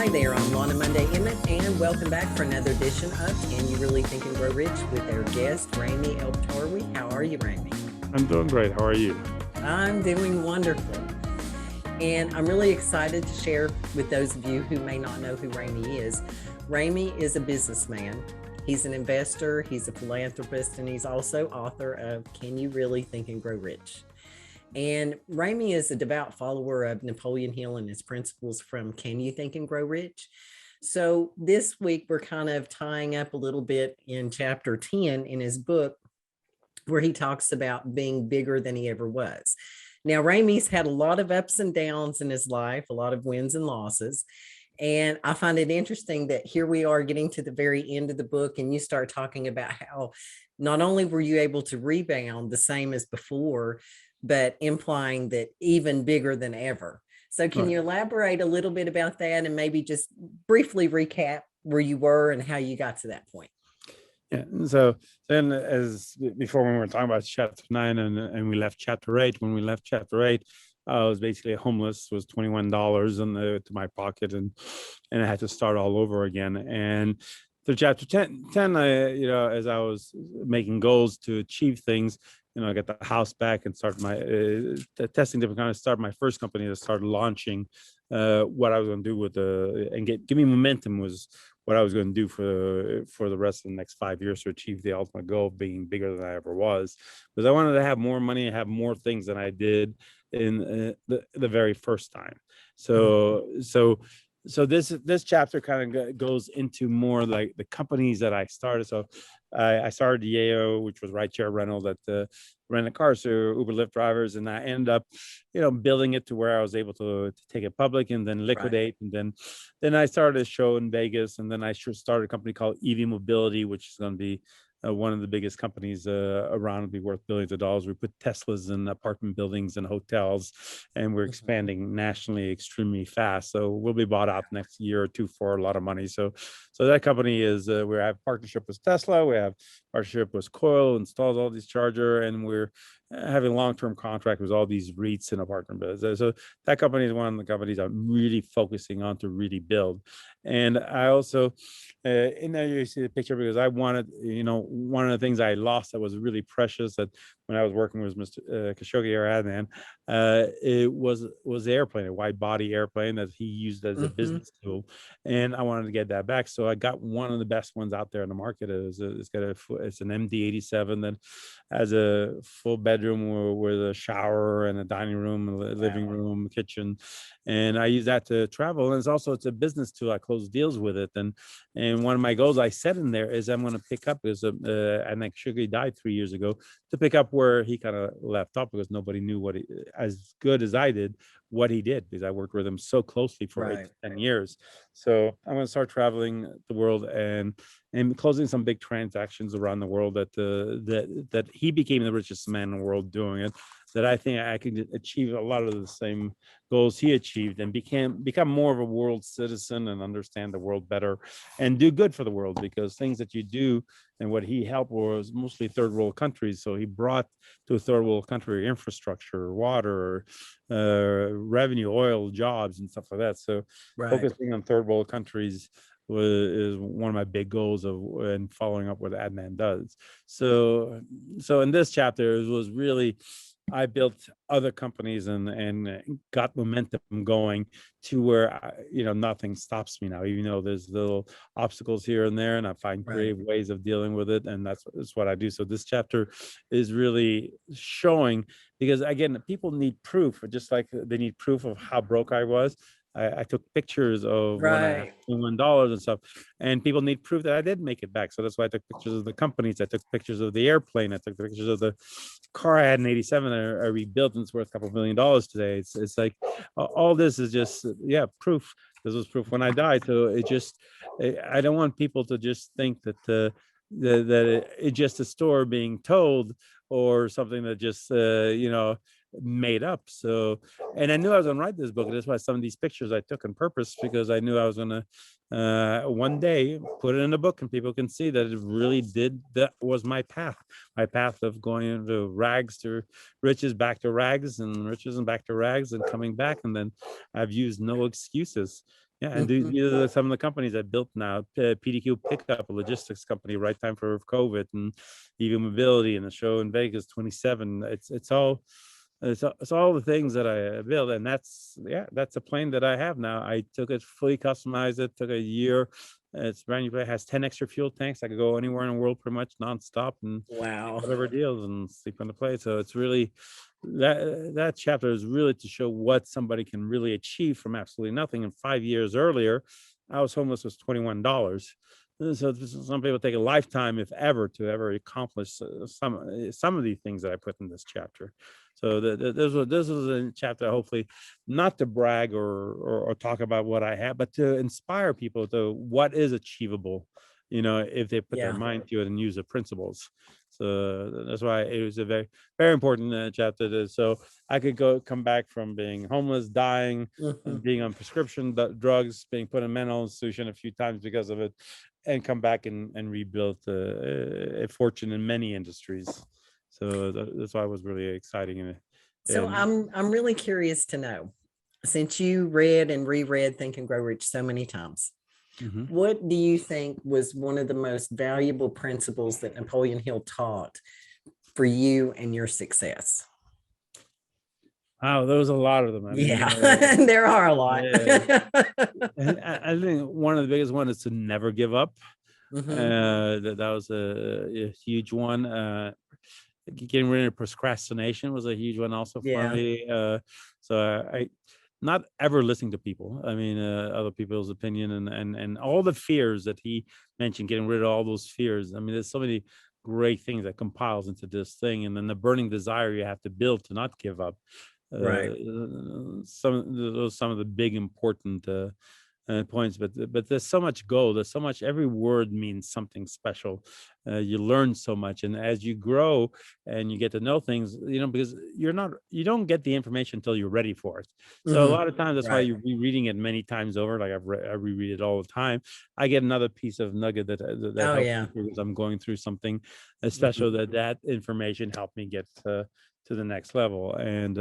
Hi there, I'm Lana Monday Emmett, and welcome back for another edition of Can You Really Think and Grow Rich with our guest, Ramy El-Batarawi. How are you, Ramy? I'm doing great. How are you? I'm doing wonderful. And I'm really excited to share with those of you who may not know who Ramy is. Ramy is a businessman. He's an investor, he's a philanthropist, and he's also author of Can You Really Think and Grow Rich? And Ramy is a devout follower of Napoleon Hill and his principles from Can You Think and Grow Rich? So this week, we're kind of tying up a little bit in chapter 10 in his book, where he talks about being bigger than he ever was. Now, Ramy's had a lot of ups and downs in his life, a lot of wins and losses. And I find it interesting that here we are getting to the very end of the book, and you start talking about how not only were you able to rebound the same as before, but implying that even bigger than ever. So can you elaborate a little bit about that and maybe just briefly recap where you were and how you got to that point? Yeah. So then, as before, when we were talking about chapter 9 and we left chapter 8, when we left chapter 8, I was basically homeless, was $21 to my pocket, and I had to start all over again. And through chapter 10, as I was making goals to achieve things, I got the house back and start my testing different kind of start my first company that started launching what I was going to do with and give me momentum was what I was going to do for the rest of the next 5 years to achieve the ultimate goal of being bigger than I ever was, because I wanted to have more money and have more things than I did in the very first time. So this chapter kind of goes into more like the companies that I started. So I started Yeo, which was rideshare rental that rented cars to Uber Lyft drivers, and I ended up, building it to where I was able to take it public and then liquidate, and then I started a show in Vegas, and then I started a company called EV Mobility, which is going to be one of the biggest companies around, will be worth billions of dollars. We put Teslas in apartment buildings and hotels, and we're expanding nationally extremely fast. So we'll be bought out next year or two for a lot of money. So that company is we have partnership with Tesla, we have partnership with Coil, installs all these charger, and we're having long-term contract with all these REITs and apartment buildings. So that company is one of the companies I'm really focusing on to really build. And I also, in there you see the picture because I wanted, one of the things I lost that was really precious that when I was working with Mr. Khashoggi or Adnan, it was the airplane, a wide body airplane that he used as a business tool, and I wanted to get that back. So I got one of the best ones out there in the market. It's an MD-87 that has a full bedroom with a shower and a dining room, a living room, kitchen, and I use that to travel. And it's a business tool. I close deals with it, and one of my goals I set in there is I'm going to pick up because Adnan Khashoggi died 3 years ago, to pick up where he kind of left off, because nobody knew as good as I did what he did, because I worked with him so closely for 8 to 10 years. So I'm going to start traveling the world and closing some big transactions around the world that he became the richest man in the world doing it, that I think I can achieve a lot of the same goals he achieved and become more of a world citizen and understand the world better and do good for the world, because things that you do and what he helped was mostly third world countries. So he brought to a third world country infrastructure, water, revenue, oil, jobs, and stuff like that. So focusing on third world countries is one of my big goals and following up what Adnan does. So in this chapter, it was really, I built other companies and got momentum going to where nothing stops me now, even though there's little obstacles here and there, and I find creative ways of dealing with it, and that's what I do. So this chapter is really showing, because again, people need proof, just like they need proof of how broke I was. I took pictures of when I had $21 and stuff, and people need proof that I did make it back. So that's why I took pictures of the companies. I took pictures of the airplane. I took pictures of the car I had in '87. I rebuilt, and it's worth a couple $1 million today. It's like all this is just proof. This was proof when I died. So I don't want people to just think that it's just a story being told or something that just made up. So, and I knew I was going to write this book. That's why some of these pictures I took on purpose, because I knew I was going to one day put it in a book and people can see that it really did. That was my path of going into rags to riches, back to rags, and riches and back to rags, and coming back. And then I've used no excuses. Yeah, and Mhm. these are some of the companies I built now. PDQ Pickup, a logistics company, right time for COVID, and even Mobility, and the show in Vegas 27. It's all the things that I built, and that's a plane that I have now. I took it, fully customized it, took a year. It's brand new. It has 10 extra fuel tanks. I could go anywhere in the world pretty much nonstop and make Wow. whatever deals and sleep on the plane. So it's really that chapter is really to show what somebody can really achieve from absolutely nothing. And 5 years earlier, I was homeless with $21. So some people take a lifetime, if ever, to ever accomplish some of the things that I put in this chapter. So this was a chapter, hopefully, not to brag or talk about what I have, but to inspire people to what is achievable, if they put their Yeah. mind to it and use the principles. So that's why it was a very, very important chapter. So I could come back from being homeless, dying, and Mhm. being on prescription drugs, being put in mental institution a few times because of it, and come back and rebuild a fortune in many industries. So that's why it was really exciting. So And I'm really curious to know, since you read and reread Think and Grow Rich so many times, mhm. what do you think was one of the most valuable principles that Napoleon Hill taught for you and your success? Wow, there was a lot of them. I mean, Yeah, there are a lot. yeah, and I think one of the biggest one is to never give up. Hmm. That was a huge one. Getting rid of procrastination was a huge one also for Yeah, me. So I not ever listening to people. I mean, other people's opinion and all the fears that he mentioned, getting rid of all those fears. I mean, there's so many great things that compiles into this thing, and then the burning desire you have to build to not give up. right. Some of the big important points, but there's so much gold. There's so much. Every word means something special. You learn so much, and as you grow and you get to know things, because you don't get the information until you're ready for it. So a Hmm. lot of times that's why Right. you're rereading it many times over. Like I reread it all the time. I get another piece of nugget that Oh, helps yeah. me because I'm going through something Mhm. special. That information helped me get to the next level. And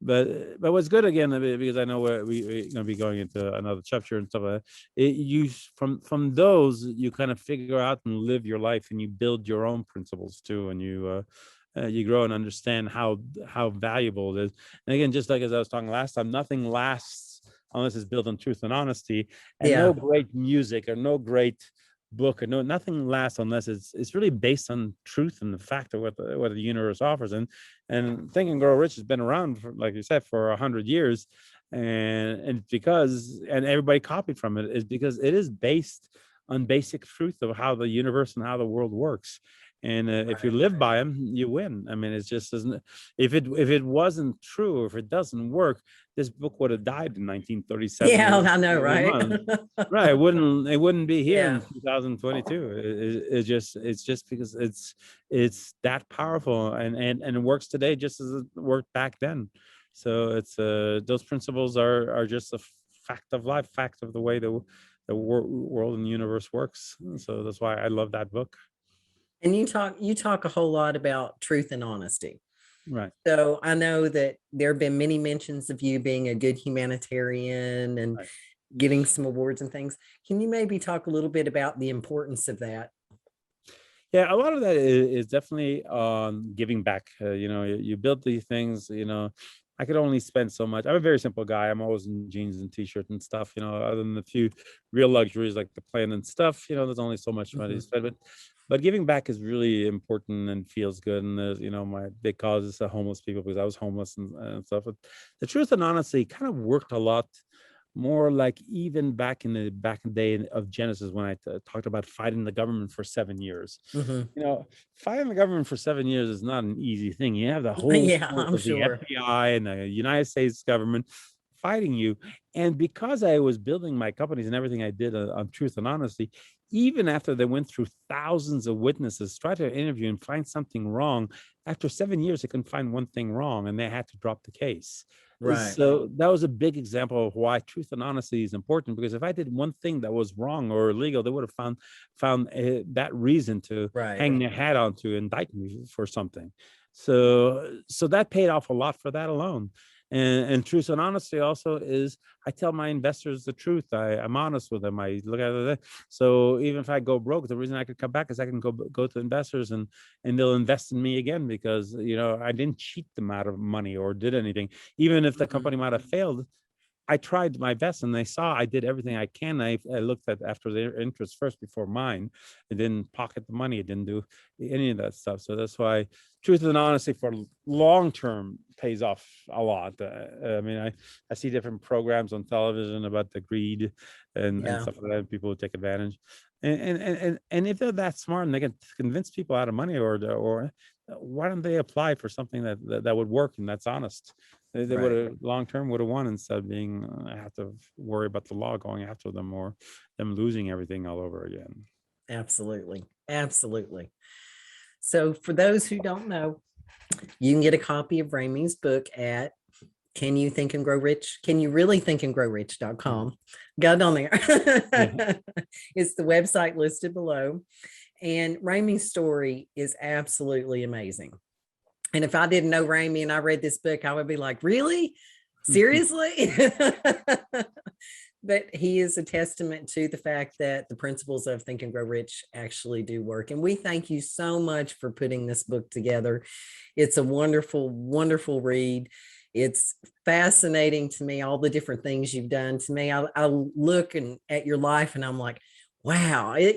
but what's good again, because I know we're going to be going into another chapter and stuff like that. From those you kind of figure out and live your life, and you build your own principles too, and you grow and understand how valuable it is. And again, just like as I was talking last time, nothing lasts unless it's built on truth and honesty, and no Yeah. great music or no great book or nothing lasts unless it's really based on truth and the fact of what the universe offers. And Think and Grow Rich has been around for, like you said, for 100 years, and because and everybody copied from it is because it is based on basic truth of how the universe and how the world works. And if you Right. live by them, you win. I mean, it's just doesn't. If it wasn't true, or if it doesn't work, this book would have died in 1937 Yeah, or I know, right? 31. Right, it wouldn't be here in Yeah. 2022. It's just because it's that powerful, and it works today just as it worked back then. So it's those principles are just a fact of life, fact of the way the world and the universe works. So that's why I love that book. And you talk a whole lot about truth and honesty. Right. So I know that there have been many mentions of you being a good humanitarian and Right. getting some awards and things. Can you maybe talk a little bit about the importance of that? Yeah, a lot of that is definitely giving back. You build these things. I could only spend so much. I'm a very simple guy. I'm always in jeans and t-shirt and stuff. Other than a few real luxuries like the plane and stuff. There's only so much money to Mhm. spend. But giving back is really important and feels good. And there's, my big cause is the homeless people because I was homeless and stuff. But the truth and honesty kind of worked a lot more like even back in the day of Genesis when I talked about fighting the government for 7 years. Mhm. Fighting the government for 7 years is not an easy thing. You have the whole Yeah, force I'm of the sure. FBI and the United States government fighting you. And because I was building my companies and everything I did on truth and honesty, even after they went through thousands of witnesses, tried to interview and find something wrong, after 7 years, they couldn't find one thing wrong and they had to drop the case. Right. So that was a big example of why truth and honesty is important. Because if I did one thing that was wrong or illegal, they would have found that reason to Right. hang their hat on to indict me for something. So that paid off a lot for that alone. And truth and honesty also is I tell my investors the truth. I'm honest with them. I look at it. So even if I go broke, the reason I could come back is I can go to investors and they'll invest in me again, because, you know, I didn't cheat them out of money or did anything. Even if the company might have failed, I tried my best, and they saw I did everything I can. I looked at after their interests first before mine. I didn't pocket the money. I didn't do any of that stuff. So that's why truth and honesty for long term pays off a lot. I mean, I see different programs on television about the greed and Yeah. stuff like that. People take advantage, and if they're that smart and they can convince people out of money, or why don't they apply for something that would work and that's honest? They would Right. have long term would have won, instead of being have to worry about the law going after them, or them losing everything all over again. Absolutely. Absolutely. So for those who don't know, you can get a copy of Ramy's book at Can You Think and Grow Rich? Can You Really Think and Grow Rich.com. Got it on there. It's the website listed below. And Ramy's story is absolutely amazing. And if I didn't know Ramy and I read this book, I would be like, really? Seriously? But he is a testament to the fact that the principles of Think and Grow Rich actually do work. And we thank you so much for putting this book together. It's a wonderful, wonderful read. It's fascinating to me, all the different things you've done. To me, I look at your life and I'm like, wow, it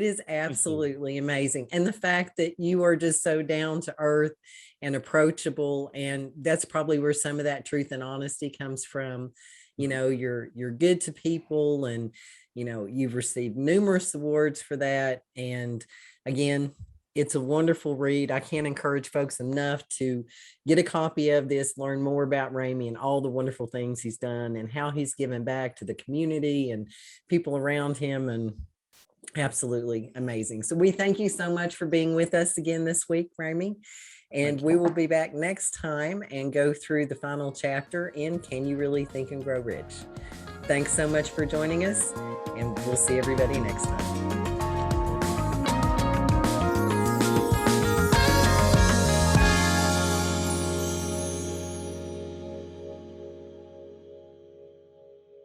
is absolutely amazing. And the fact that you are just so down to earth and approachable, and that's probably where some of that truth and honesty comes from. You know, you're good to people, and, you know, you've received numerous awards for that. And again, it's a wonderful read. I can't encourage folks enough to get a copy of this, learn more about Ramy and all the wonderful things he's done and how he's given back to the community and people around him. And absolutely amazing. So we thank you so much for being with us again this week, Ramy. And we will be back next time and go through the final chapter in Can You Really Think and Grow Rich? Thanks so much for joining us, and we'll see everybody next time.